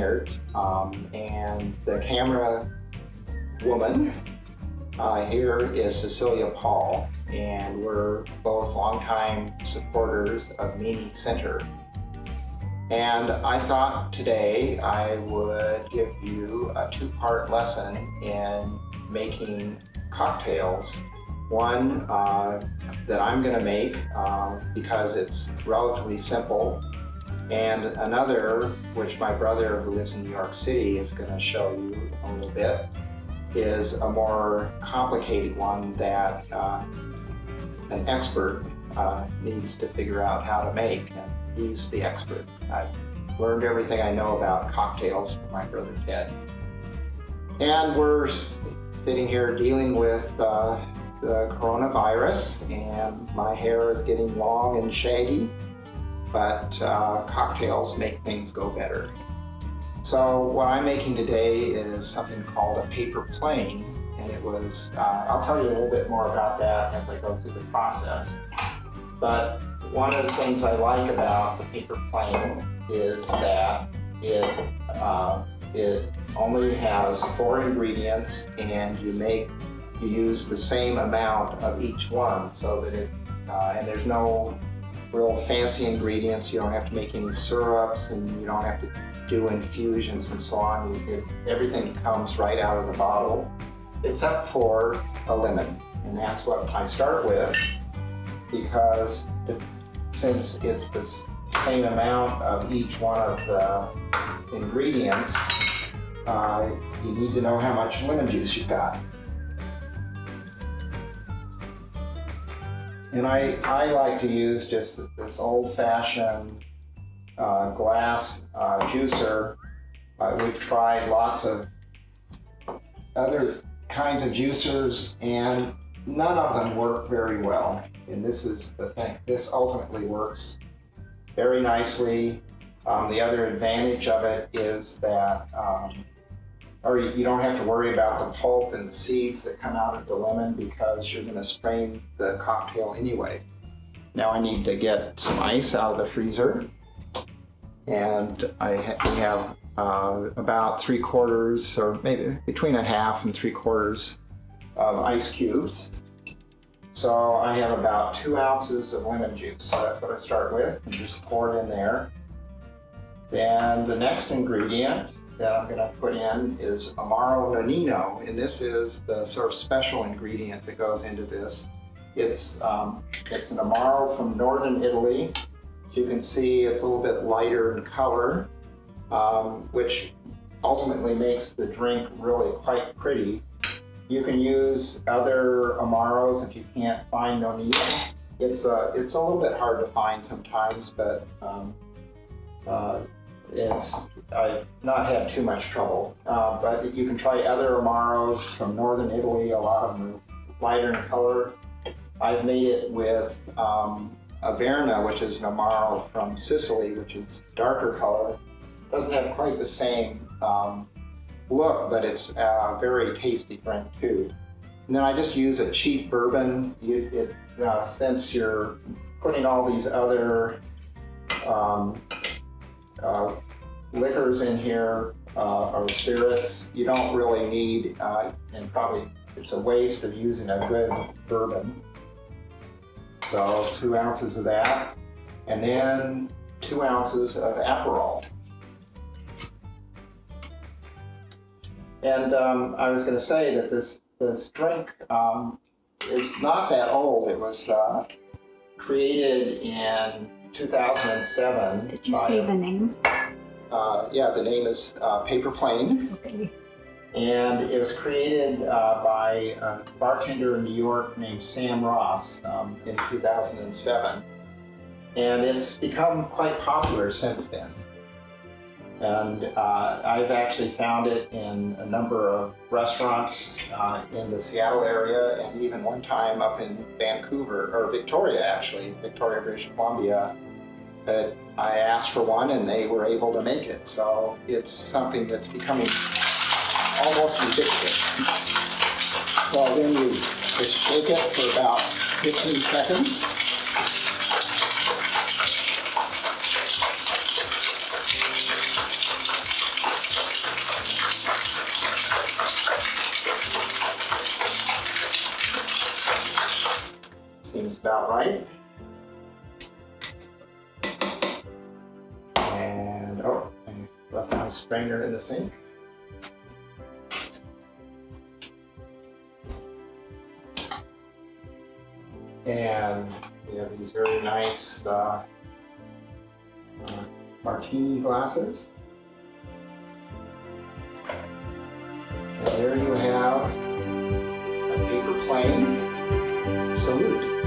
Reinert, and the camera woman here is Cecilia Paul, and we're both longtime supporters of Meany Center. And I thought today I would give you a two-part lesson in making cocktails. One that I'm going to make because it's relatively simple, and another, which my brother who lives in New York City is going to show you a little bit, is a more complicated one that an expert needs to figure out how to make, and he's the expert. I've learned everything I know about cocktails from my brother Ted. And we're sitting here dealing with the coronavirus, and my hair is getting long and shaggy, but cocktails make things go better. So what I'm making today is something called a paper plane, and it was, I'll tell you a little bit more about that as I go through the process. But one of the things I like about the paper plane is that it only has 4 ingredients, and you use the same amount of each one, so that and there's no real fancy ingredients. You don't have to make any syrups, and you don't have to do infusions and so on. Everything comes right out of the bottle, except for a lemon, and that's what I start with, because since it's the same amount of each one of the ingredients, you need to know how much lemon juice you've got. And I like to use just this old-fashioned glass juicer. We've tried lots of other kinds of juicers, and none of them work very well. And this is the thing. This ultimately works very nicely. The other advantage of it is that you don't have to worry about the pulp and the seeds that come out of the lemon, because you're going to strain the cocktail anyway. Now I need to get some ice out of the freezer, and we have about 3/4, or maybe between a half and 3/4 of ice cubes. So I have about 2 ounces of lemon juice. So that's what I start with, and just pour it in there. Then the next ingredient that I'm going to put in is Amaro Nonino, and this is the sort of special ingredient that goes into this. It's an Amaro from northern Italy. You can see it's a little bit lighter in color, which ultimately makes the drink really quite pretty. You can use other Amaros if you can't find Nonino. It's a little bit hard to find sometimes, but I've not had too much trouble. But you can try other Amaros from northern Italy. A lot of them are lighter in color. I've made it with Averna, which is an Amaro from Sicily, which is darker color. Doesn't have quite the same look, but it's a very tasty drink too. And then I just use a cheap bourbon. Since you're putting all these other liquors in here, or spirits, you don't really need, and probably it's a waste of using a good bourbon. So 2 ounces of that, and then 2 ounces of Aperol. And I was going to say that this drink is not that old. It was created in 2007. Did you say the name? Yeah, the name is Paper Plane. Okay. And it was created by a bartender in New York named Sam Ross in 2007. And it's become quite popular since then. And I've actually found it in a number of restaurants in the Seattle area, and even one time up in Vancouver, or Victoria actually, Victoria, British Columbia. I asked for one and they were able to make it. So it's something that's becoming almost ubiquitous. So then you just shake it for about 15 seconds. about right. And, oh, I left my strainer in the sink. And we have these very nice martini glasses. And there you have a paper plane salute.